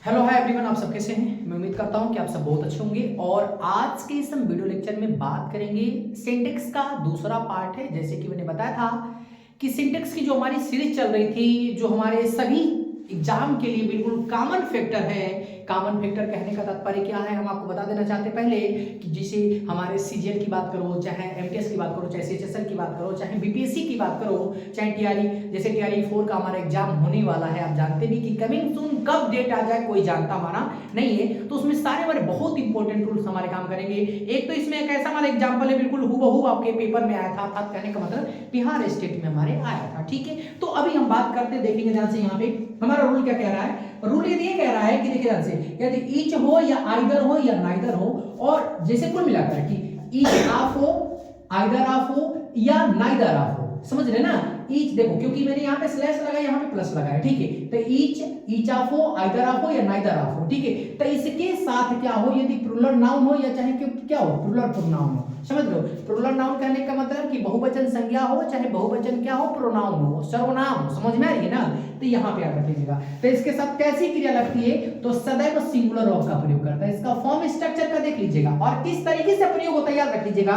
Hello hi everyone, आप सब कैसे हैं। मैं उम्मीद करता हूं कि आप सब बहुत अच्छे होंगे। और आज के इस हम वीडियो लेक्चर में बात करेंगे सिंटेक्स का दूसरा पार्ट है। जैसे कि मैंने बताया था कि सिंटेक्स की जो हमारी सीरीज चल रही थी, जो हमारे सभी एग्जाम के लिए बिल्कुल कॉमन फैक्टर है। कॉमन फैक्टर कहने का तात्पर्य क्या है, हम आपको बता देना चाहते हैं पहले कि जैसे हमारे सीजीएल की बात करो, चाहे एमटीएस की बात करो, चाहे सीएचएसएल की बात करो, चाहे बीपीएससी की बात करो, चाहे टीआरई, जैसे टीआरई 4 का हमारा एग्जाम होने वाला है। आप जानते भी कि कमिंग सून कब डेट आ जाए कोई जानता हमारा नहीं है। तो उसमें सारे हमारे बहुत इंपॉर्टेंट रूल्स हमारे काम करेंगे। एक तो इसमें एक ऐसा हमारा एग्जाम्पल है, बिल्कुल हूबहू आपके पेपर में आया था, अर्थात कहने का मतलब बिहार स्टेट में हमारे आया था। ठीक है, तो अभी हम बात करते देखेंगे ध्यान से। यहाँ पे हमारा रूल क्या कह रहा है। रूल ये कह रहा है कि देखिए ध्यान से, यदि ईच हो या आइदर हो या नाइदर हो, और जैसे कुल मिलाकर कि ईच ऑफ हो, आइदर ऑफ हो या नाइदर ऑफ हो, समझ रहे ना। ईच देखो, क्योंकि मैंने यहाँ पे स्लैश लगाया, यहाँ पे प्लस लगाया, ठीक है। तो ईच ऑफ हो, आइदर ऑफ हो या नाइदर ऑफ हो, ठीक है। तो इसके साथ क्या हो, यदि प्लूरल नाउन हो या चाहे क्या हो, प्लूरल प्रोनाउन हो, समझ लो। प्लूरल नाउन कहने का मतलब कि बहुवचन संज्ञा हो, चाहे बहुवचन क्या हो, प्रोनाउन हो, सर्वनाम हो, समझ में आ रही है ना। तो यहाँ पे याद रख लीजिएगा। तो इसके साथ कैसी क्रिया लगती है, तो सदैव सिंगुलर ऑफ का प्रयोग करता है। इसका फॉर्म स्ट्रक्चर का देख लीजिएगा और किस तरीके से प्रयोग होता है याद रख लीजिएगा।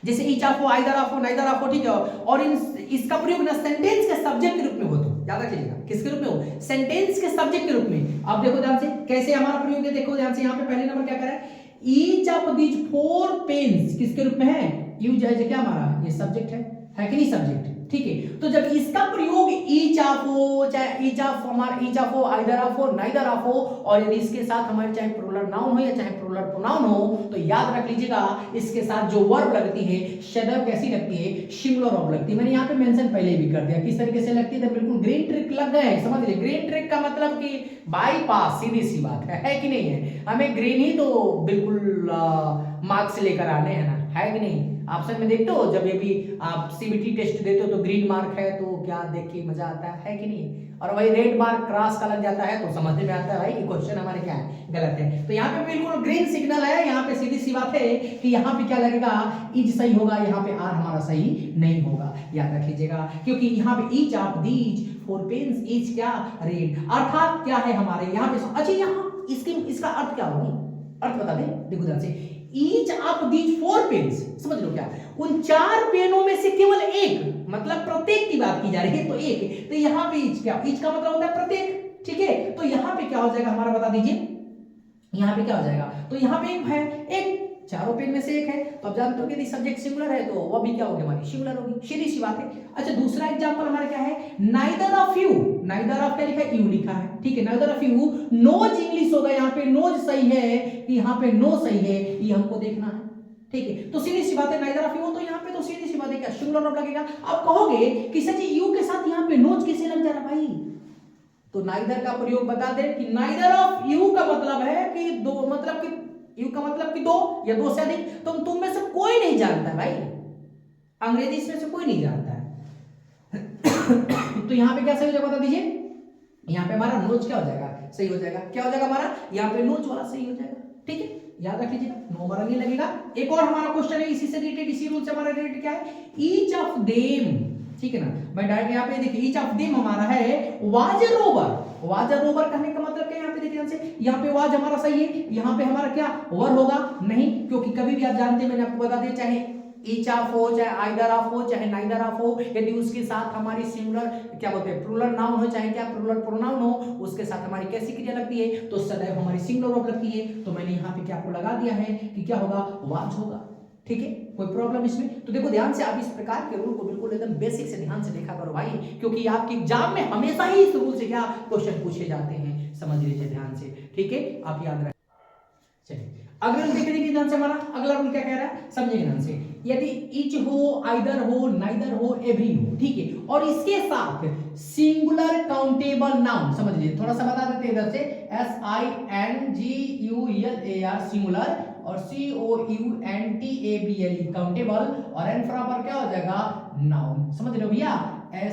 जैसे ईच ऑफ हो, आइदर ऑफ हो, नाइदर ऑफ हो, ठीक है। और इसका प्रयोग ना सेंटेंस के सब्जेक्ट के रूप में हो, तो याद रखिएगा किसके रूप में हो, सेंटेंस के सब्जेक्ट के रूप में। अब देखो ध्यान से कैसे हमारा प्रयोग है, देखो ध्यान से। यहाँ पे पहले नंबर क्या कर रहा है, ईच ऑफ दीज 4 पेन्स किसके रूप में है, यूज है क्या हमारा, ये सब्जेक्ट है कि नहीं सब्जेक्ट, ठीक है। तो जब इसका प्रयोग ईच ऑफ हो, चाहे ईच ऑफ हमारा ईच ऑफ हो, आइदर ऑफ हो, नाइदर ऑफ हो, और यदि इसके साथ हमारे चाहे प्लूरल नाउन हो या चाहे प्लूरल प्रोनाउन हो, तो याद रख लीजिएगा इसके साथ जो वर्ब लगती है सदैव कैसी लगती है, सिंगुलर ऑफ लगती है। मैंने यहाँ पे मेंशन पहले भी कर दिया किस तरीके से लगती है। तो बिल्कुल ग्रीन ट्रिक लग गए, समझ लिए। ग्रीन ट्रिक का मतलब कि बाईपास, सीधी सी बात है कि नहीं है। हमें ग्रीन ही तो बिल्कुल मार्क्स लेकर आने हैं ना, है कि नहीं। ऑप्शन में देखते हो जब ये भी आप सीबीटी टेस्ट देते हो तो ग्रीन मार्क है, तो क्या देख के मजा आता है कि नहीं। और वही रेड मार्क क्रॉस का लग जाता है तो समझ में आता है भाई कि क्वेश्चन हमारे क्या है, गलत है। तो यहाँ पे बिल्कुल ग्रीन सिग्नल है, यहाँ पे सीधी सी बात है कि यहाँ पे क्या लगेगा, इज सही होगा, यहाँ पे आर हमारा सही नहीं होगा, याद रख लीजिएगा। क्योंकि यहाँ पे each of these 4 pens is क्या, रेड, अर्थात क्या है हमारे यहाँ पे। अच्छा, यहाँ इसका अर्थ क्या होगा, अर्थ बता दें, देखो ध्यान से। ईच ऑफ दीज 4 पेन्स, समझ लो क्या, उन 4 पेनों में से केवल एक, मतलब प्रत्येक की बात की जा रही है, तो एक। तो यहाँ पे ईच क्या, ईच का मतलब होता है प्रत्येक, ठीक है। तो यहाँ पे क्या हो जाएगा हमारा, बता दीजिए यहाँ पे क्या हो जाएगा। तो यहाँ पे है एक, चारों पेन में से एक है। तो अब जानते हो कि यदि सब्जेक्ट सिंगुलर है तो वो भी क्या होगी, हमारी सिंगुलर होगी, सीधी सी बात है। अच्छा, दूसरा एग्जांपल हमारा क्या है, neither of you. Neither of क्या लिखा है, यू लिखा है, ठीक है। Neither of you knows English होगा, यहाँ पे नोज सही है कि यहाँ पे नो सही है, ये हमको देखना है, ठीक है। तो सीधी सी बात है, नाइदर ऑफ यू, तो यहाँ पे तो सीधी सी बात है क्या, सिंगुलर ऑफ लगेगा। आप कहोगे कि सर जी यू के साथ यहाँ पे नोज कैसे लग जा रहा भाई, तो नाइदर का प्रयोग बता दे कि नाइदर ऑफ यू का मतलब है कि दो, मतलब कि यू का मतलब कि दो या दो से अधिक। तो तुम में से कोई नहीं जानता है भाई, अंग्रेजी इसमें से कोई नहीं जानता है। तो यहाँ पे क्या सही हो जाएगा बता दीजिए, यहाँ पे हमारा नोज क्या हो जाएगा, सही हो जाएगा। क्या हो जाएगा हमारा, यहाँ पे नोज वाला सही हो जाएगा, ठीक है। याद रख लीजिएगा, नो वाला नहीं लगेगा। एक और हमारा क्वेश्चन है इसी से रिलेटेड, इसी रूल से हमारा रिलेटेड क्या है, ईच ऑफ देम, ठीक है ना। मैं डायरेक्ट यहाँ पे देखिए, ईच ऑफ देम हमारा है वाज रोवर। वाज रोवर कहने का मतलब क्या, यहाँ पे देखिए ध्यान से, यहाँ पे वाज हमारा सही है, यहाँ पे हमारा क्या वर होगा नहीं, क्योंकि कभी भी आप जानते हैं, मैंने आपको बता दिया, चाहे ईच ऑफ हो, चाहे आइदर ऑफ हो, चाहे नाइदर ऑफ हो, यदि उसके साथ हमारी सिंगुलर क्या बोलते हैं, प्लूरल नाउन हो, चाहे क्या प्लूरल प्रोनाउन हो, उसके साथ हमारी कैसी क्रिया लगती है, तो सदैव हमारी सिंगुलर ऑफ लगती है। तो मैंने यहाँ पे क्या आपको लगा दिया है कि क्या होगा, वाज होगा, ठीक है। कोई प्रॉब्लम इसमें, तो देखो ध्यान से, आप इस प्रकार के रूल को बिल्कुल एकदम बेसिक से ध्यान से देखा करो भाई, क्योंकि आपके एग्जाम में हमेशा ही इस रूल से क्या क्वेश्चन पूछे जाते हैं, समझ लीजिए ध्यान से, ठीक है। आप याद रखें। चलिए अगला रूल देख लीजिए ध्यान से, हमारा अगला रूल क्या कह रहा है, समझिए ध्यान से। यदि ईच हो, आइदर हो, नाइदर हो, एवरी हो, ठीक है, और इसके साथ सिंगुलर काउंटेबल नाउन, समझ लीजिए, थोड़ा सा बता देते हैं इधर से, SINGULAR सिंगुलर, और COUNTABLE काउंटेबल, और N बराबर क्या हो जाएगा, नाउन, समझ लो भैया।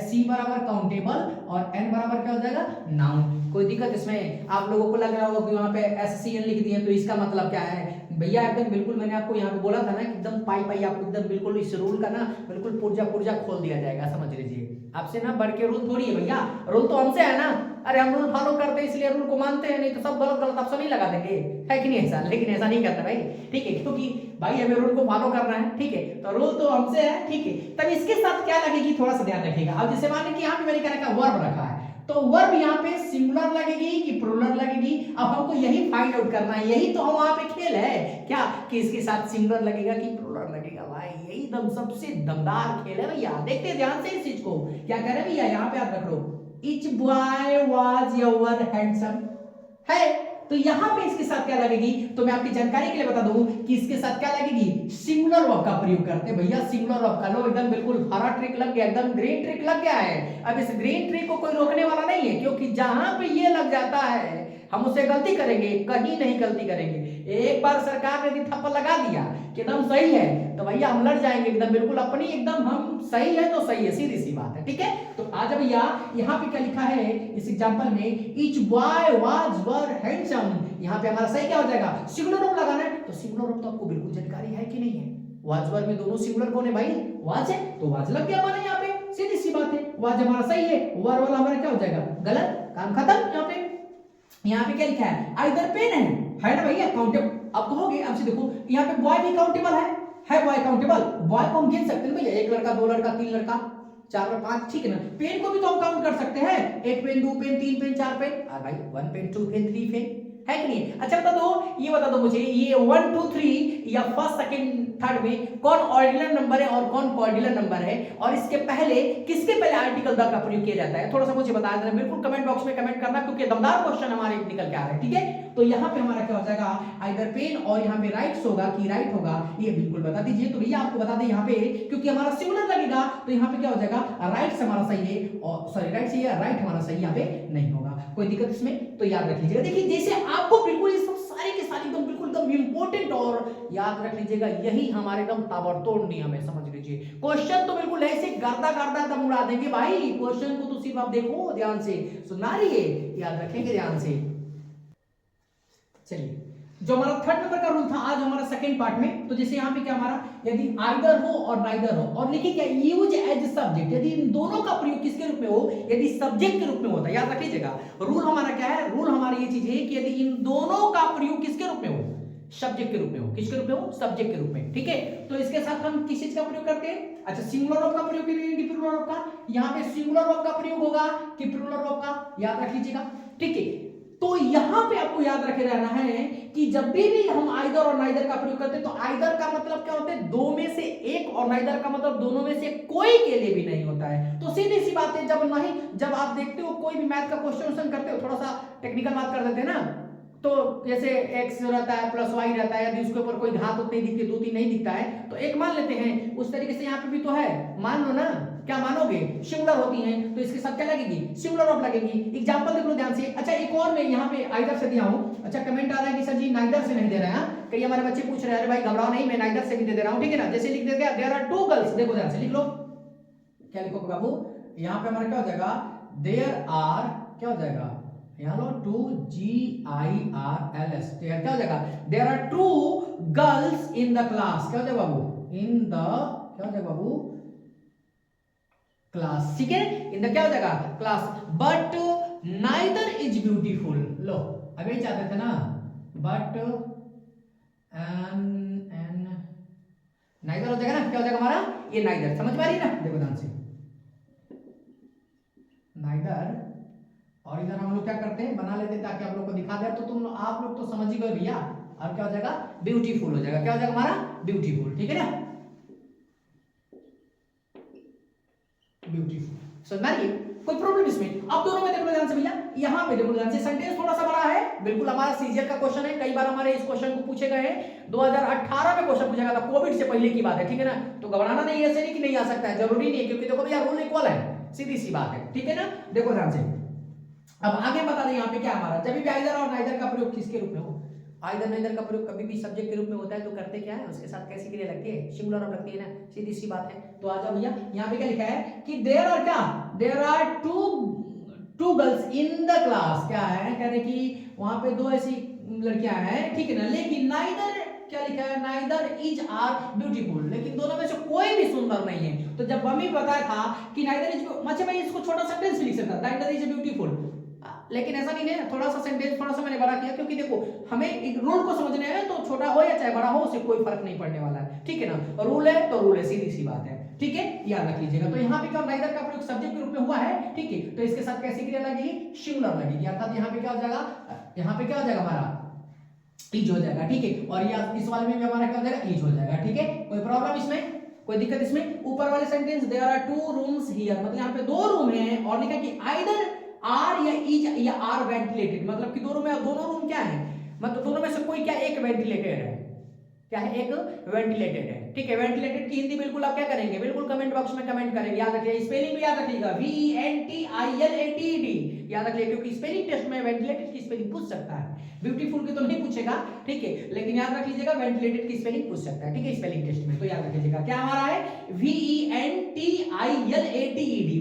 C बराबर काउंटेबल और N बराबर क्या हो जाएगा, नाउन। कोई दिक्कत इसमें? आप लोगों को लग रहा होगा कि वहां पे SCN लिख दिए तो इसका मतलब क्या है भैया? एकदम बिल्कुल मैंने आपको यहाँ पे बोला था ना कि एकदम पाई पाई आपको एकदम बिल्कुल इस रूल का ना बिल्कुल पुर्जा पुर्जा खोल दिया जाएगा, समझ लीजिए। आपसे ना बढ़ के रूल थोड़ी है भैया, रूल तो हमसे है ना। अरे हम रूल फॉलो करते हैं इसलिए रूल को मानते हैं, नहीं तो सब गलत गलत ऑप्शन नहीं लगा देंगे, है कि नहीं ऐसा? लेकिन ऐसा नहीं करना भाई, ठीक है, क्योंकि भाई हमें रूल को फॉलो करना है, ठीक है, तो रूल तो हमसे है, ठीक है। तब इसके साथ क्या लगेगी थोड़ा सा ध्यान रखिएगा। अब जैसे मान लीजिए यहाँ पे मैंने क्या रखा, वर्ब रखा है, तो वर्ब यहाँ पे सिंगुलर लगेगी कि प्लूरल लगेगी? अब हमको यही फाइंड आउट करना है, यही तो हम वहां पे खेल है क्या, कि इसके साथ सिंगुलर लगेगा कि प्लूरल लगेगा। भाई यही एकदम सबसे दमदार खेल है भैया, देखते ध्यान से इस चीज को। क्या कह रहे हैं भैया, यहाँ पे आप रख लो, Each boy was your handsome है, तो यहां पे इसके साथ क्या लगेगी? तो मैं आपकी जानकारी के लिए बता दूं कि इसके साथ क्या लगेगी, सिंगुलर वर्ब का प्रयोग करते हैं भैया। सिंगुलर वर्ब का लो, एकदम बिल्कुल हरा ट्रिक लग गया, एकदम ग्रीन ट्रिक लग गया है। अब इस ग्रीन ट्रिक को कोई रोकने वाला नहीं है, क्योंकि जहां पे ये लग जाता है हम उसे गलती करेंगे, कहीं नहीं गलती करेंगे। एक बार सरकार ने यदि थप्पड़ लगा दिया कि एकदम सही है, तो भैया हम लड़ जाएंगे एकदम बिल्कुल अपनी, एकदम हम सही है तो सही है, सीधी सी बात है, ठीक है। तो आज भैया यहाँ पे क्या लिखा है इस एग्जांपल में, each boy was were handsome, यहाँ पे हमारा सही क्या हो जाएगा, सिंगुलर वर्ब लगाना है। तो सिंगुलर वर्ब तो आपको बिल्कुल जानकारी है कि नहीं है? वाज वर में दोनों सिंगुलर कौन है भाई, वाज है, तो वाज लग गया हमारा यहाँ पे, सीधी सी बात है। वाज हमारा सही है, वर वाला हमारा क्या हो जाएगा, गलत, काम खत्म। यहाँ पे क्या लिखा है, आइदर पेन है ना भैया, काउंटेबल। आप कहोगे आपसे, देखो यहाँ पे बॉय भी काउंटेबल है बॉय काउंटेबल, बॉय को हम गिन सकते हैं भैया, एक लड़का, दो लड़का, तीन लड़का, चार और पांच, ठीक है ना। पेन को भी तो हम काउंट कर सकते हैं, एक पेन, दो पेन, तीन पेन, चार पेन, और भाई one pen, two pen, three pen, है कि नहीं? अच्छा बता दो, ये बता दो मुझे, ये 1 2 3 या फर्स्ट सेकंड थर्ड में कौन ऑर्डिनल नंबर है और कौन कॉर्डिनल नंबर है, और इसके पहले किसके पहले आर्टिकल द का प्रयोग किया जाता है? थोड़ा सा मुझे बता देना, बिल्कुल कमेंट बॉक्स में कमेंट करना, क्योंकि दमदार क्वेश्चन हमारे निकल के आ रहे हैं, ठीक है। तो यहाँ पे हमारा क्या हो जाएगा, आइदर पेन, और यहाँ पे राइट्स होगा कि राइट होगा, ये बिल्कुल बता दीजिए। तो भैया आपको बता दें यहाँ पे, क्योंकि हमारा सिंगुलर लगेगा, तो यहाँ पे क्या हो जाएगा, राइट्स हमारा सही है, और सॉरी राइट सही है, राइट हमारा सही यहाँ पे नहीं होगा। कोई दिक्कत इसमें? तो याद रख लीजिएगा। देखिए जैसे आपको बिल्कुल ये सब सारे के सारे एकदम बिल्कुल एकदम इंपॉर्टेंट, और याद रख लीजिएगा यही हमारे एकदम ताबड़तोड़ नियम है, समझ लीजिए। क्वेश्चन तो बिल्कुल ऐसे गर्दा गर्दा दम उड़ा देंगे भाई, क्वेश्चन को तो सिर्फ आप देखो ध्यान से, सुना रही है, याद रखेंगे ध्यान से। चलिए, जो हमारा थर्ड नंबर का रूल था आज हमारा सेकंड पार्ट में, तो जैसे यहाँ पे क्या हमारा, यदि आइदर हो और नाइदर हो, और लिखिए क्या, यूज एज सब्जेक्ट, यदि इन दोनों का प्रयोग किसके रूप में हो, यदि सब्जेक्ट के रूप में होता है। याद रख लीजिएगा, रूल हमारा क्या है, रूल हमारी ये चीज है कि यदि इन दोनों का प्रयोग किसके रूप में हो, सब्जेक्ट के रूप में हो, किसके रूप में हो, सब्जेक्ट के रूप में, ठीक है। तो इसके साथ हम किस चीज का प्रयोग करते हैं, अच्छा सिंगुलर वर्ब का प्रयोग करेंगे कि प्लूरल वर्ब का? यहाँ पे सिंगुलर वर्ब का प्रयोग होगा कि प्लूरल वर्ब का, याद रख लीजिएगा, ठीक है। तो यहां पे आपको याद रखे रहना है कि जब भी हम आइदर और नाइदर का प्रयोग करते हैं, तो आइदर का मतलब क्या होता है, दो में से एक, और नाइदर का मतलब दोनों में से कोई के लिए भी नहीं होता है। तो सीधी सी बात है, जब आप देखते हो कोई भी मैथ का क्वेश्चन करते हो, थोड़ा सा टेक्निकल बात कर देते हैं ना, तो जैसे x रहता है प्लस y रहता है, यदि उसके ऊपर कोई घात उतनी दिखती है, दो तीन नहीं दिखता है, तो एक मान लेते हैं। उस तरीके से यहाँ पे भी तो है, मान लो ना, क्या मानोगे, सिंगुलर होती हैं, तो इसके साथ क्या लगेगी, सिंगुलर वर्ब लगेगी। एग्जांपल देख लो ध्यान से। अच्छा एक और मैं यहाँ पे आइदर से दिया हूँ। अच्छा कमेंट आ रहा है कि सर जी नाइदर से नहीं दे रहे हैं, कई हमारे बच्चे पूछ रहे हैं, अरे भाई घबराओ नहीं, मैं नाइदर से भी दे दे रहा हूँ, ठीक है ना। जैसे लिख देते हैं, देयर आर टू गर्ल्स, देखो ध्यान से लिख लो, क्या लिखोगे बाबू, यहाँ पे हमारा क्या हो जाएगा, देयर आर, क्या हो जाएगा, यहाँ लो 2 GIRLS, क्या हो जाएगा, there are 2 girls in the class, क्या हो जाएगा बाबू, इन द, क्या हो जाएगा बाबू, क्लास, ठीक है, इन द क्या हो जाएगा, class, but neither is beautiful. लो अभी चाहते थे ना, बट एन नाइदर हो जाएगा ना, क्या हो जाएगा हमारा, ये नाइदर, समझ में आ रही है ना, देखो ध्यान से, नाइदर, और इधर हम लोग क्या करते हैं, बना लेते हैं ताकि आप लोग को दिखा दे, तो आप लोग तो समझ ही गए भैया। और क्या हो जाएगा, ब्यूटीफुल हो जाएगा, क्या हो जाएगा हमारा, ब्यूटीफुल, ठीक है ना, ब्यूटीफुल, समझ में आ रही है, कोई प्रॉब्लम इसमें? अब दोनों में देखो ध्यान से भैया, यहाँ पे देखो ध्यान से, सेंटेंस थोड़ा सा बड़ा है, बिल्कुल हमारा सीजीएल का क्वेश्चन है, कई बार हमारे इस क्वेश्चन को पूछे गए हैं, 2018 में क्वेश्चन पूछा गया था, कोविड से पहले की बात है, ठीक है ना। तो घबराना नहीं, ऐसे नहीं कि नहीं आ सकता है, जरूरी नहीं है, क्योंकि देखो भैया रूल इक्वल है, सीधी सी बात है, ठीक है ना। देखो ध्यान से, अब आगे बता दें यहाँ पे क्या हमारा, जब भी आइदर और नाइदर का प्रयोग किसके रूप में हो, आइदर नाइदर का प्रयोग कभी भी सब्जेक्ट के रूप में होता है, तो करते क्या है, उसके साथ कैसी क्रिया लगती है, सिंगुलर वर्ब लगती है ना, सीधी सी बात है। तो आ जाओ भैया, यहाँ पे क्या लिखा है कि देयर आर क्या, there are two girls in the class, क्या है कह रहे कि वहां पे दो ऐसी लड़कियां हैं, ठीक है ना, लेकिन नाइदर क्या लिखा है, नाइदर इज आर ब्यूटीफुल, लेकिन दोनों में से कोई भी सुंदर नहीं है। तो जब हमें पता था कि नाइदर इज, अच्छा मैं इसको छोटा सेंटेंस लिख सकता, नाइदर इज ब्यूटीफुल, लेकिन ऐसा नहीं है, थोड़ा सा सेंटेंस थोड़ा सा मैंने बड़ा किया, क्योंकि देखो हमें एक रूल को समझने है, तो छोटा हो या चाहे बड़ा हो उससे कोई फर्क नहीं पड़ने वाला है, ठीक है ना, रूल है तो रूल है, सीधी सी बात है, ठीक है, याद रख लीजिएगा। तो यहाँ पे क्या नाइदर का प्रयोग सब्जेक्ट के रूप में हुआ है, ठीक है, तो इसके साथ कैसी क्रिया लगेगी, सिंगुलर लगेगी, अर्थात यहाँ पे क्या हो जाएगा, यहाँ पे क्या हो जाएगा हमारा इज हो जाएगा, ठीक है, और या इस वाले में भी हमारा क्या हो जाएगा, इज हो जाएगा, ठीक है, कोई प्रॉब्लम इसमें, कोई दिक्कत इसमें। ऊपर वाले sentence there are two rooms here, मतलब यहाँ पे दो रूम है और लिखा कि आइदर आर या इज या आर वेंटिलेटेड, मतलब कि दोनों रूम क्या है, मतलब दोनों में से कोई क्या एक वेंटिलेटेड है, क्या है, एक वेंटिलेटेड है, ठीक है। वेंटिलेटेड की हिंदी बिल्कुल आप क्या करेंगे, बिल्कुल कमेंट बॉक्स में कमेंट करेंगे, याद रखिए, स्पेलिंग भी याद रखिएगा, VENTILATED, याद रखिए, क्योंकि स्पेलिंग टेस्ट में वेंटिलेटेड की स्पेलिंग पूछ सकता है, ब्यूटीफुल की तो नहीं पूछेगा, ठीक है, लेकिन याद रख लीजिएगा वेंटिलेटेड की स्पेलिंग पूछ सकता है, ठीक है, स्पेलिंग टेस्ट में, तो याद रख लीजिएगा क्या हमारा है, VENTILATED,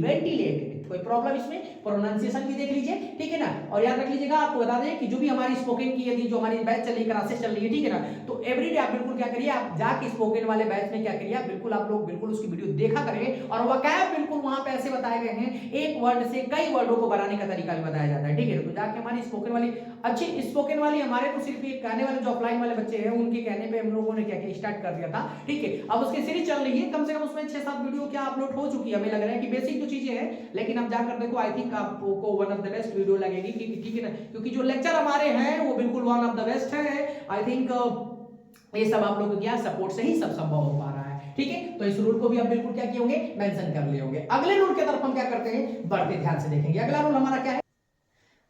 वेंटिलेटेड, कोई प्रॉब्लम इसमें, प्रोनाउंसिएशन भी देख लीजिए, ठीक है ना, और याद रख लीजिएगा, आपको बता दें कि जो भी हमारी स्पोकन की यदि जो हमारी बैच चल रही है, क्लासेस चल रही है, ठीक है ना, तो एवरीडे आप बिल्कुल क्या करिए, आप जाके स्पोकन वाले बैच में क्या करिए, बिल्कुल आप लोग बिल्कुल उसकी वीडियो देखा करेंगे, और वोकैब बिल्कुल वहां पे ऐसे बताए गए हैं, एक वर्ड से कई वर्डों को बनाने का तरीका भी बताया जाता है, ठीक है, तो जाके हमारी स्पोकन वाली अच्छी स्पोकन वाली, हमारे तो सिर्फ ये कहने वाले जो ऑफलाइन वाले बच्चे हैं उनके कहने पे हम लोगों ने क्या किया, स्टार्ट कर दिया था, ठीक है, अब उसकी सीरीज चल रही है, कम से कम उसमें 6-7 वीडियो क्या अपलोड हो चुकी है, हमें लग रहा है कि बेसिक जो चीजें हैं, लेकिन अब जाकर देखो, आई थिंक आपको one of the best video लगेगी, ठीक है ना, क्योंकि जो लेक्चर हमारे हैं वो बिल्कुल वन ऑफ द बेस्ट है, आई थिंक ये सब आप लोगों के सपोर्ट से ही सब संभव हो पा रहा है, ठीक है, तो इस रूल को भी आप बिल्कुल क्या किए होंगे, मेंशन कर लिए होंगे। अगले रूल की तरफ हम क्या करते हैं, बढ़ते ध्यान से देखेंगे, अगला रूल हमारा क्या है,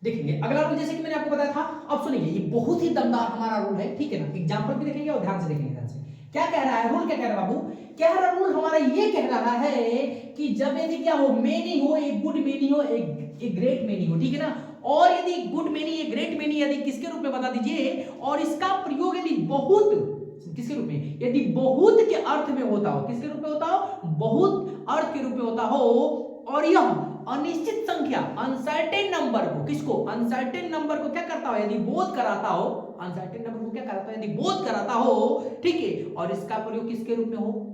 देखेंगे अगला रूल, जैसे कि मैंने आपको बताया था, अब सुनिए, ये बहुत ही दमदार हमारा रूल है, ठीक है ना, एग्जांपल भी देखेंगे और ध्यान से देखेंगे, ध्यान से क्या कह रहा है रूल, क्या कह रहा है बाबू, क्या रहा रूल हमारा, ये कह रहा है कि जब यदि क्या हो, मेनी हो, एक गुड मेनी हो, एक ग्रेट मेनी हो, ठीक है ना, और यदि गुड मेनी, एक ग्रेट मेनी यदि किसके रूप में बता दीजिए, और इसका प्रयोग यदि बहुत, किसके रूप में, यदि बहुत के अर्थ में होता हो, किसके रूप में होता हो, बहुत अर्थ के रूप में होता हो, और यह अनिश्चित संख्या, अनसर्टेन नंबर को, किसको, अनसर्टेन नंबर को क्या करता हो, यदि बोध कराता हो, अनसर्टेन नंबर को क्या कराता है, यदि बोध कराता हो, ठीक है, और इसका प्रयोग किसके रूप में हो,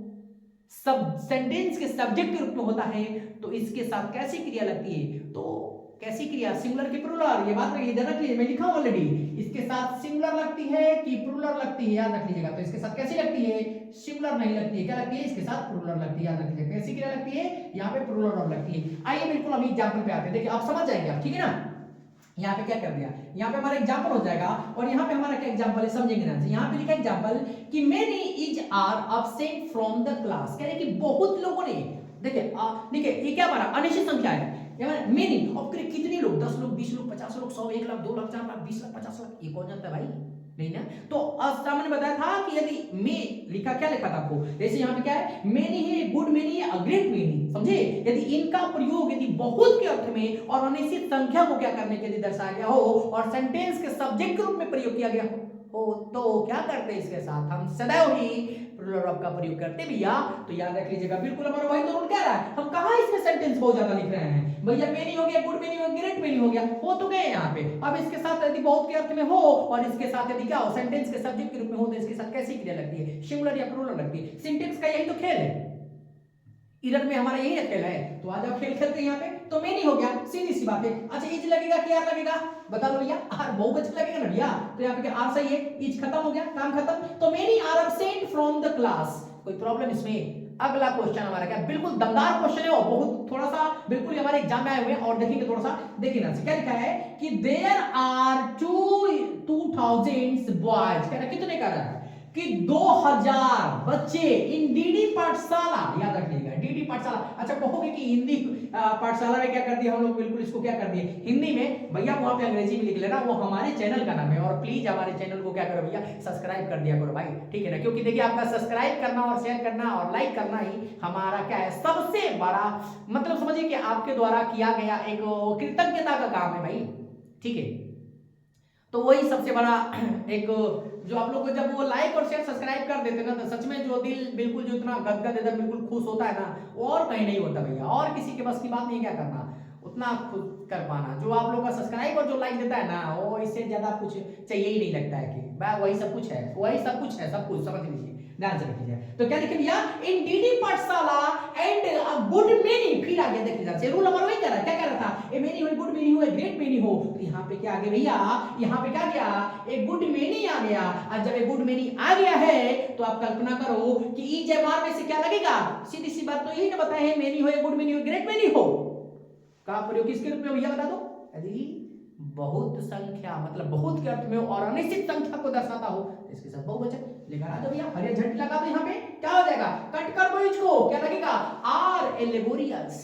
सब सेंटेंस के सब्जेक्ट के रूप में होता है, तो इसके साथ कैसी क्रिया लगती है, तो कैसी क्रिया, सिंगुलर की प्लूरल, ये बात रखिए, ध्यान रखिए, मैं लिखा हूं ऑलरेडी, इसके साथ सिंगुलर लगती है कि प्लूरल लगती है, याद रख लीजिएगा, तो इसके साथ कैसी लगती है, सिंगुलर नहीं लगती है, क्या लगती है, इसके साथ प्लूरल लगती है, याद रख लीजिएगा, कैसी क्रिया लगती है, यहाँ पे प्लूरल लगती है। आइए बिल्कुल अभी एग्जांपल पे आते हैं, देखिए आप समझ जाएंगे आप, ठीक है ना, यहाँ पे क्या कर दिया, यहाँ पे हमारा एग्जांपल हो जाएगा, और यहाँ पे हमारा क्या एग्जांपल है, समझेंगे ध्यान से, यहाँ पे लिखा एग्जांपल कि many is are absent from the class, कह रहे कि बहुत लोगों ने, देखिए ये क्या हमारा अनिश्चित संख्या है, मेनी, अब कितने लोग, 10 लोग, 20 लोग, 50 लोग, 100, 1 लाख, 2 लाख, 4 लाख, 20 लाख, 50 लाख, ये कौन जानता है भाई, नहीं ना, तो सामने बताया था कि यदि में लिखा, क्या लिखा था आपको, जैसे यहाँ पे क्या है, मेनी है, गुड मेनी है, ग्रेट मेनी, समझे, यदि इनका प्रयोग यदि बहुत के अर्थ में और अनिश्चित संख्या को क्या करने के लिए दर्शाया गया हो, और सेंटेंस के सब्जेक्ट के रूप में प्रयोग किया गया हो, तो क्या करते हैं, इसके साथ हम सदैव ही प्लूरल का प्रयोग करते भैया, तो याद रख लीजिएगा, बिल्कुल हमारा वही तो रूल कह रहा है, हम कहां इसमें सेंटेंस बहुत ज्यादा लिख रहे हैं भैया, मेनी हो गया, गुड मेनी हो गया, ग्रेट मेनी हो गया, हो तो गए यहाँ पे, अब इसके साथ यदि बहुत के अर्थ में हो, और इसके साथ यदि क्या हो, सेंटेंस के सब्जेक्ट के रूप में हो, तो इसके साथ कैसी क्रिया लगती है, सिंगुलर या प्लूरल लगती है, सिंटेक्स का यही तो खेल है, इधर में हमारा यही खेल है, तो आज आप खेल खेलते हैं यहाँ पे, तो मेनी हो गया, सीधी सी बात है, अच्छा इज लगेगा कि आर लगेगा, बता दो भैया, आर बहुवचन लगेगा ना भैया, तो यहाँ पे आर सही है, इज खत्म हो गया, काम खत्म, तो many are absent from the class, कोई प्रॉब्लम इसमें। अगला क्वेश्चन हमारा क्या, बिल्कुल दमदार क्वेश्चन है, और बहुत थोड़ा सा बिल्कुल हमारे एग्जाम में आए हुए हैं, और देखेंगे थोड़ा सा, देखिए ना क्या लिखा है कि देयर आर 2000 बॉयज, कह रहा कितने का रहा है कि 2000 बच्चे इन डीडी पाठशाला, याद रखिएगा डीडी पाठशाला, अच्छा कहोगे कि हिंदी पाठशाला में क्या कर दिया हम लोग, बिल्कुल इसको क्या कर दिए हिंदी में, भैया वहां पे अंग्रेजी में लिख लेना, वो हमारे चैनल का नाम है, और प्लीज हमारे चैनल को क्या करो भैया, सब्सक्राइब कर दिया करो भाई, ठीक है ना, क्योंकि देखिए आपका सब्सक्राइब करना और शेयर करना और लाइक करना ही हमारा क्या है, सबसे बड़ा मतलब समझिए कि आपके द्वारा किया गया एक कृतज्ञता का काम है भाई, ठीक है, तो वही सबसे बड़ा एक जो आप लोग को जब वो लाइक और शेयर सब्सक्राइब कर देते ना, तो सच में जो दिल बिल्कुल जो इतना गदगद इधर बिल्कुल खुश होता है ना, वो और कहीं नहीं होता भैया, और किसी के बस की बात नहीं, क्या करना, उतना कर पाना। जो आप लोग का सब्सक्राइब और जो लाइक देता है ना, वो इससे ज्यादा कुछ चाहिए ही नहीं लगता है कि वही सब कुछ है, वही सब कुछ है, सब कुछ समझ लीजिए, ध्यान से लिखिए। तो क्या लिखे भैया, इन डीडी पाठशाला एंड अ गुड मेनी, फिर आगे देख लीजिए रूल नंबर वही कह रहा है, क्या कह रहा था, ए मेनी हो, गुड मेनी हो, ग्रेट मेनी हो। तो यहाँ पे क्या आ गया भैया, यहाँ पे क्या गया, एक गुड मेनी आ गया। और जब एक गुड मेनी आ गया है तो आप कल्पना करो कि ई जय मार में से क्या लगेगा, सीधी सी बात तो यही ना बताया है, मेनी हो, गुड मेनी हो, ग्रेट मेनी हो, का प्रयोग किसके रूप में भैया बता दो, यदि बहुत संख्या मतलब बहुत के अर्थ में और अनिश्चित संख्या को दर्शाता हो तो इसके साथ बहुवचन लेकर आ जाओ भैया। हरिया झंडी लगा दो, यहाँ पे क्या हो जाएगा, कट कर दो इसको, क्या लगेगा, आर एलेबोरियस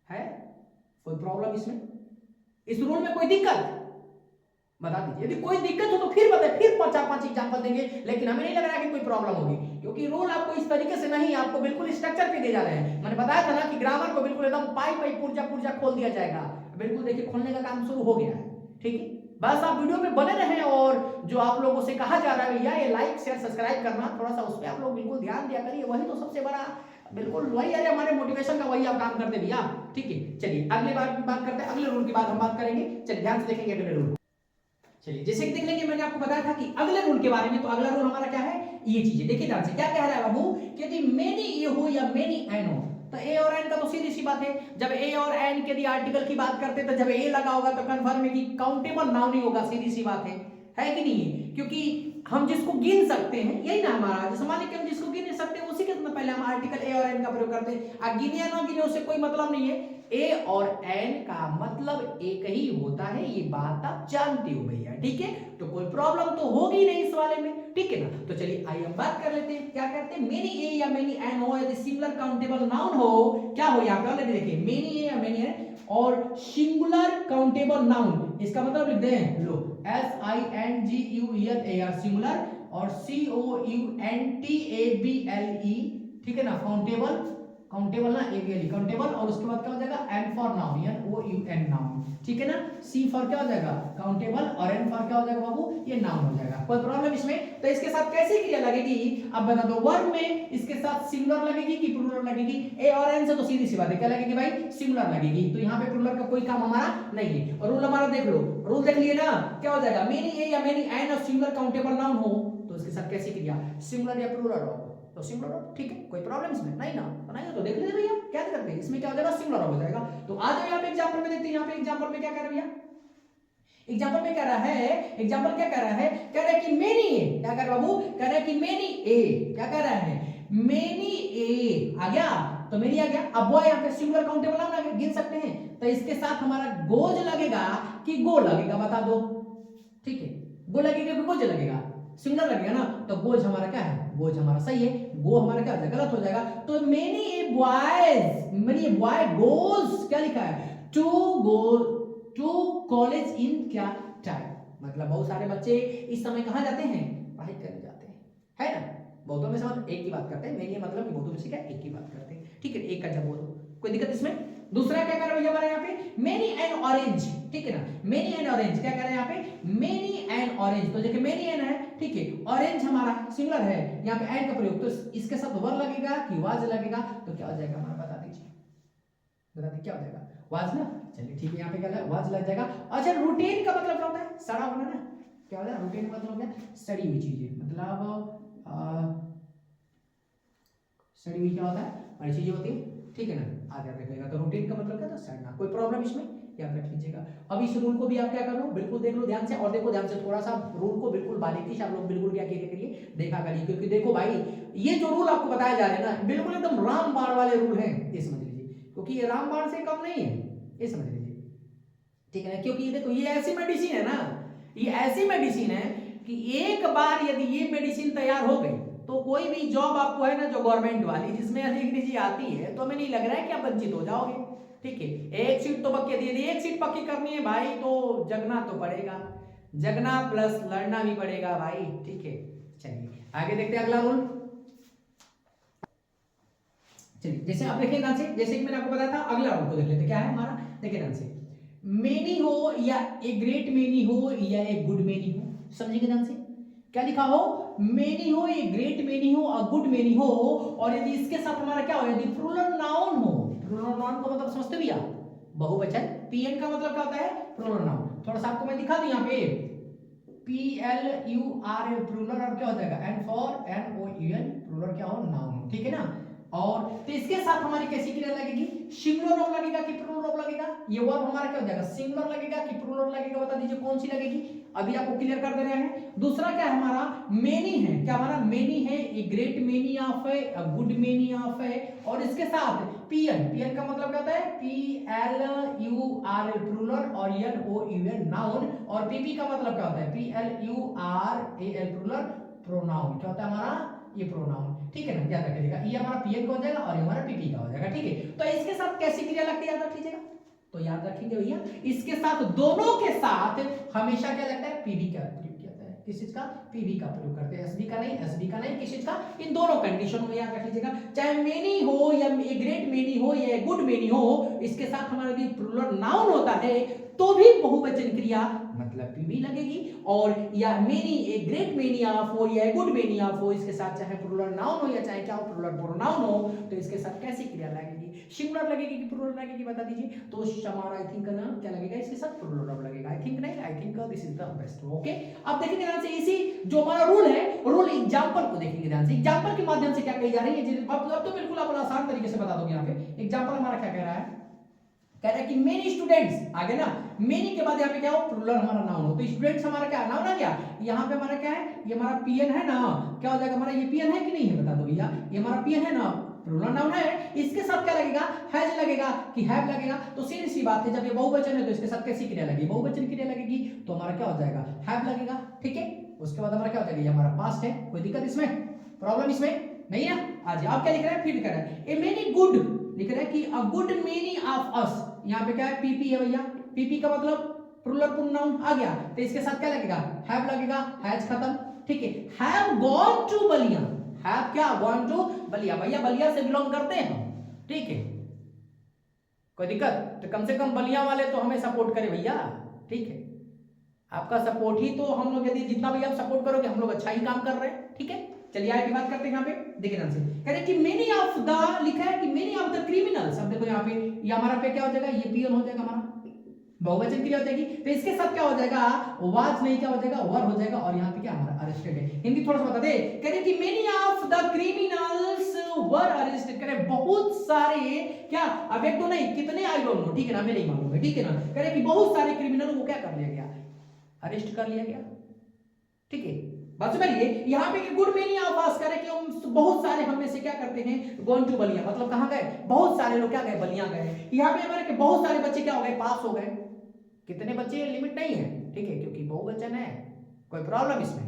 है। कोई प्रॉब्लम इसमें, इस रूल में कोई दिक्कत बता दीजिए, यदि कोई दिक्कत हो तो फिर बताइए, फिर 4-5 एग्जांपल देंगे, लेकिन हमें नहीं लग रहा है कि कोई प्रॉब्लम होगी, क्योंकि रूल आपको इस तरीके से नहीं, आपको बिल्कुल स्ट्रक्चर पे दे जा रहे हैं। मैंने बताया था ना कि ग्रामर को बिल्कुल एकदम पाई पाई पुर्जा पुर्जा खोल दिया जाएगा, बिल्कुल देखिए खोलने का काम शुरू हो गया है, ठीक है। बस आप वीडियो में बने रहें, और जो आप लोगों से कहा जा रहा है भैया ये लाइक शेयर सब्सक्राइब करना, थोड़ा सा उस पर आप लोग बिल्कुल ध्यान दिया करिए, वही तो सबसे बड़ा बिल्कुल वही है हमारे मोटिवेशन का, वही आप काम करते भैया, ठीक है। चलिए अगले बात करते हैं, अगले रूल की बात हम बात करेंगे, चलिए ध्यान से देखेंगे अगले रूल। चलिए जैसे कि देख लेंगे, मैंने आपको बताया था कि अगले रूल के बारे में, तो अगला रूल हमारा क्या है, ये चीजें देखिए ध्यान से, क्या कह रहा है बाबू, कि यदि मेनी ए हो या मेनी एन हो, तो ए और एन का तो सीधी सी बात है, जब ए और एन के यदि आर्टिकल की बात करते हैं तो जब ए लगा होगा तो कन्फर्म है कि काउंटेबल नाउन ही होगा, सीधी सी बात है कि नहीं, क्योंकि हम जिसको गिन सकते हैं यही ना हमारा, जैसे मान लीजिए हम जिसको गिन सकते हैं उसी के पहले हम आर्टिकल ए और एन का प्रयोग करते हैं, गिने या ना गिने उससे कोई मतलब नहीं है, ए और एन का मतलब एक ही होता है, ये बात आप जानते हो भैया, ठीक है। तो कोई प्रॉब्लम तो होगी नहीं इस वाले में, ठीक है ना। तो चलिए आइए हम बात कर लेते हैं, क्या करते हैं, मेनी ए या मेनी एन हो, यदि सिंगुलर काउंटेबल नाउन हो, क्या हो यहाँ पे ऑलरेडी देखिए, मेनी ए या मेनी एन और सिंगुलर काउंटेबल नाउन, इसका मतलब लिख दें, लो SINGULAR सिंगुलर और COUNTABLE, ठीक है ना, काउंटेबल ना एबीएल काउंटेबल, और उसके बाद क्या हो जाएगा, N for noun NOUN noun, ठीक है ना, सी फॉर क्या हो जाएगा काउंटेबल, और एन फॉर क्या हो जाएगा बाबू, ये नाउन हो जाएगा। कोई प्रॉब्लम इसमें, तो इसके साथ कैसी क्रिया लगेगी, अब बता दो, वर्ब में इसके साथ सिंगुलर लगेगी कि प्लूरल लगेगी, ए और एन से तो सीधी सी बात है, क्या लगेगी भाई, सिंगुलर लगेगी, तो यहाँ पे प्लूरल का कोई काम हमारा नहीं है। और रूल हमारा देख लो, रूल देख लिए ना, क्या हो जाएगा, मेनी ए या मेनी एन और सिंगुलर काउंटेबल नाउन हो तो इसके साथ कैसी क्रिया, सिंगुलर या प्लूरल हो तो सिंगुलर हो, ठीक है, कोई प्रॉब्लम इसमें नहीं ना, तो नहीं हो तो देख लीजिए भैया क्या करते हैं, इसमें क्या हो जाएगा, सिंगुलर हो जाएगा। तो आ जाओ यहाँ पे एग्जांपल में देखते हैं, यहाँ पे एग्जांपल में क्या कर रहे भैया, एग्जांपल में कह रहा है, एग्जांपल क्या कह रहा है, कह रहा है कि मेनी ए, क्या कर रहा है बाबू, कह रहा है कि मेनी ए, क्या कह रहा है, मेनी ए आ गया, तो मेनी आ गया, अब वो यहाँ पे सिंगुलर काउंटेबल नाउन आ गया, गिन सकते हैं, तो इसके साथ हमारा गोज लगेगा कि गो लगेगा, बता दो, ठीक है, गो लगेगा कि गोज लगेगा, सिंगुलर लगेगा ना, तो गोज हमारा क्या है, गोज हमारा सही है, गो हमारा क्या हो जाएगा, गलत हो जाएगा। तो many A boys, many a boy goes, क्या लिखा है, टू कॉलेज इन क्या टाइम, मतलब बहुत सारे बच्चे इस समय कहाँ जाते हैं, पढ़ाई करने जाते हैं, है ना, बहुतों में सब एक ही बात करते हैं, मेरी मतलब कि बहुतों में से क्या एक ही बात करते हैं, ठीक है, एक का जब बोलो कोई दिक्कत इसमें। दूसरा क्या कर रहे हैं हमारे यहाँ पे, मेनी एन ऑरेंज, ठीक है ना, मेनी एन ऑरेंज, क्या कर रहे हैं यहाँ पे, मेनी एन ऑरेंज, तो देखिए मेनी एन है, ठीक है, ऑरेंज हमारा सिंगुलर है, यहाँ पे एन का प्रयोग, तो इसके साथ वर लगेगा कि वाज लगेगा, तो क्या हो जाएगा हमारा, बता दीजिए, बता दीजिए क्या हो जाएगा, वाज ना, चलिए ठीक है, यहाँ पे क्या वाज लग जाएगा। अच्छा रूटीन का मतलब क्या होता है, सड़ा होना ना, क्या होता है, रूटीन का मतलब हो गया सड़ी हुई चीजें, मतलब सड़ी हुई क्या होता है, बड़ी चीजें होती है, ठीक है ना, आगे रख लेगा, तो रूटीन का मतलब क्या था, सड़ना, कोई प्रॉब्लम इसमें, याद रख लीजिएगा। अब इस रूल को भी आप क्या कर लो, बिल्कुल देख लो ध्यान से, और देखो ध्यान से, थोड़ा सा रूल को बिल्कुल बारीकी से आप लोग बिल्कुल क्या करिए, देखा करिए, क्योंकि देखो भाई ये जो रूल आपको बताए जा रहे हैं ना, बिल्कुल एकदम रामबाण वाले रूल हैं, ये समझ लीजिए, क्योंकि ये रामबाण से कम नहीं है, ये समझ लीजिए, ठीक है ना, क्योंकि ये देखो ये ऐसी मेडिसिन है ना, ये ऐसी मेडिसिन है कि एक बार यदि ये मेडिसिन तैयार हो गई तो कोई भी जॉब आपको है ना जो गवर्नमेंट वाली जिसमें अंग्रेजी आती है, तो हमें नहीं लग रहा है कि आप वंचित हो जाओगे, ठीक है, एक सीट तो पक्की दी, एक सीट पक्की करनी है भाई तो जगना तो पड़ेगा, जगना प्लस लड़ना भी पड़ेगा भाई, ठीक है। चलिए आगे देखते हैं अगला रूल, चलिए जैसे आप देखिए ध्यान से, जैसे कि मैंने आपको बताया था, अगला रूल को देख लेते क्या है हमारा, देखिए ध्यान से, मेनी हो या ए ग्रेट मेनी हो या ए गुड मेनी हो, समझिए ध्यान से, क्या लिखा हो, मेनी हो, ए ग्रेट मेनी हो और गुड मेनी हो, और यदि इसके साथ हमारा क्या हो, यदि प्लूरल नाउन हो, प्लूरल नाउन का मतलब समझते भैया बहुवचन, पीएन का मतलब क्या होता है? Plural noun. थोड़ा सा आपको मैं दिखा दूं यहाँ पे, PLURL प्लूरल और क्या हो जाएगा? एन फॉर NOUN प्लूरल क्या हो? नाउन, ठीक है ना। और तो इसके साथ हमारी कैसी क्रिया लगेगी? सिंगुलर वर्ब लगेगा कि प्लूरल वर्ब लगेगा? ये वर्ब हमारा क्या हो जाएगा? सिंगुलर लगेगा कि प्लूरल लगेगा? बता दीजिए कौन सी लगेगी? अभी आपको क्लियर कर दे रहे हैं। दूसरा क्या है हमारा? मेनी है। क्या हमारा? मेनी है। ए ग्रेट मेनी ऑफ है, अ गुड मेनी ऑफ है। और इसके साथ पीएन का मतलब क्या होता है? PLURL प्लूरल और NOUN नाउन। और पीपी का मतलब क्या होता है? PLURAL plural pronoun. क्या होता है हमारा? ये प्रोनाउन, ठीक है ना, याद रखिएगा। ये हमारा पीएन का हो जाएगा और ये हमारा पीपी का हो जाएगा, ठीक है। तो इसके साथ कैसी क्रिया लगती है याद रख लीजिएगा। तो याद रखेंगे भैया, इसके साथ दोनों के साथ हमेशा क्या लगता है? पीवी का प्रयोग किया जाता है। किस चीज का? पीवी का प्रयोग करते हैं, एसबी का नहीं, एसबी का नहीं, किस चीज का? इन दोनों कंडीशन में याद रख लीजिएगा। चाहे मेनी हो या ए ग्रेट मेनी हो या गुड मेनी हो, इसके साथ हमारा यदि प्लूरल नाउन होता है तो भी बहुवचन क्रिया मतलब पीवी लगेगी। और या many a great many of हो या गुड मेनी ऑफ हो, इसके साथ चाहे प्लूरल नाउन हो या चाहे क्या हो? प्लूरल प्रोनाउन हो, तो इसके साथ कैसी क्रिया लगेगी? सिंगुलर लगेगी कि प्लूरल लगेगी? बता दीजिए। तो हमारा आई थिंक ना क्या लगेगा इसके साथ? प्लूरल लगेगा। आई थिंक नहीं, I think this is the best. Okay, अब देखेंगे ध्यान से इसी जो हमारा रूल है, रूल एग्जांपल को देखेंगे ध्यान से। एग्जांपल के माध्यम से क्या कही जा रही है? अब तो बिल्कुल आप आसान तरीके से बता दोगे। यहाँ पे एग्जांपल हमारा क्या कह रहा है? कह रहा है कि मेनी स्टूडेंट्स, आगे ना मेनी के बाद यहाँ पे क्या हो? प्लूरल हमारा नाउन हो, तो स्टूडेंट्स हमारा क्या नाउन आ गया। यहाँ पे हमारा क्या है? ये हमारा पीएन है ना, क्या हो जाएगा हमारा? ये पीएन है कि नहीं है? बता दो भैया, ये हमारा पीएन है ना, प्लूरल नाउन है। इसके साथ क्या लगेगा? हैज लगेगा कि हैव लगेगा। तो सीधी सी बात है, जब ये बहुवचन है तो इसके साथ कैसी क्रिया लगेगी? बहुवचन क्रिया लगेगी, तो हमारा क्या हो जाएगा? हैव लगेगा, ठीक है। उसके बाद हमारा क्या हो जाएगा? ये हमारा पास्ट है, कोई दिक्कत इसमें? प्रॉब्लम इसमें नहीं है। आज आप क्या लिख रहे हैं? फिर कर रहे हैं ए मेनी गुड, लिख रहे हैं कि a good many of us. यहाँ पे क्या है? पीपी है भैया। पीपी का मतलब प्लूरल प्रोनाउन आ गया, तो इसके साथ क्या लगेगा? हैव लगेगा, हैज खत्म, ठीक है। Have gone to Ballia, have क्या? Gone to Ballia. भैया बलिया से बिलोंग करते हैं हम, ठीक है, कोई दिक्कत? तो कम से कम बलिया वाले तो हमें सपोर्ट करें भैया, ठीक है। आपका सपोर्ट ही तो हम लोग, यदि जितना भी आप सपोर्ट करोगे हम लोग अच्छा ही काम कर रहे हैं, ठीक है। चलिए आगे बात करते हैं। यहाँ पे देखिए ध्यान से, कह रहे कि मेनी ऑफ द, लिखा है कि मेनी ऑफ द क्रिमिनल्स। अब देखो यहाँ पे ये हमारा पे क्या हो जाएगा? ये पीएन हो जाएगा, हमारा बहुवचन क्रिया हो जाएगी। तो इसके साथ क्या हो जाएगा? वाज नहीं, क्या हो जाएगा? वर हो जाएगा। और यहाँ पे क्या हमारा? अरेस्टेड है। हिंदी थोड़ा सा बता दे। कह रहे कि many of the criminals were arrested, कह रहे बहुत सारे, क्या अब एक तो नहीं कितने, आई डोंट नो, ठीक है ना, मैं नहीं मालूम, ठीक है ना। कह रहे कि बहुत सारे क्रिमिनल को क्या कर लिया गया? अरेस्ट कर लिया गया, ठीक है। बात समझिए, यहाँ पे गुड मेनी ऑफ अस करे कि हम बहुत सारे हम में से क्या करते हैं? गोन टू बलिया, मतलब कहाँ गए? बहुत सारे लोग क्या गए? बलिया गए। यहाँ पे हमारे बहुत सारे बच्चे क्या हो गए? पास हो गए। कितने बच्चे? लिमिट नहीं है, ठीक है, क्योंकि बहुवचन है, कोई प्रॉब्लम इसमें,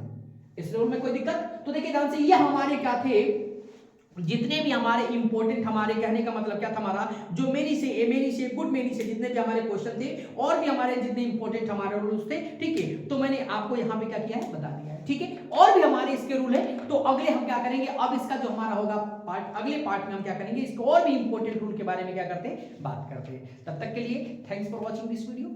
इस रूल में कोई दिक्कत? तो देखिए ध्यान से, ये हमारे क्या थे? जितने भी हमारे इंपॉर्टेंट, हमारे कहने का मतलब क्या था हमारा, जो मेनी से, ए मेनी से, गुड मेनी से जितने भी हमारे क्वेश्चन थे और भी हमारे जितने इंपॉर्टेंट हमारे रूल्स थे, ठीक है, तो मैंने आपको यहाँ पे क्या किया है? बता दिया है, ठीक है। और भी हमारे इसके रूल है, तो अगले हम क्या करेंगे? अब इसका जो हमारा होगा पार्ट, अगले पार्ट में हम क्या करेंगे? इसको और भी इंपॉर्टेंट रूल के बारे में क्या करते हैं? बात करते हैं। तब तक के लिए thanks for watching this video.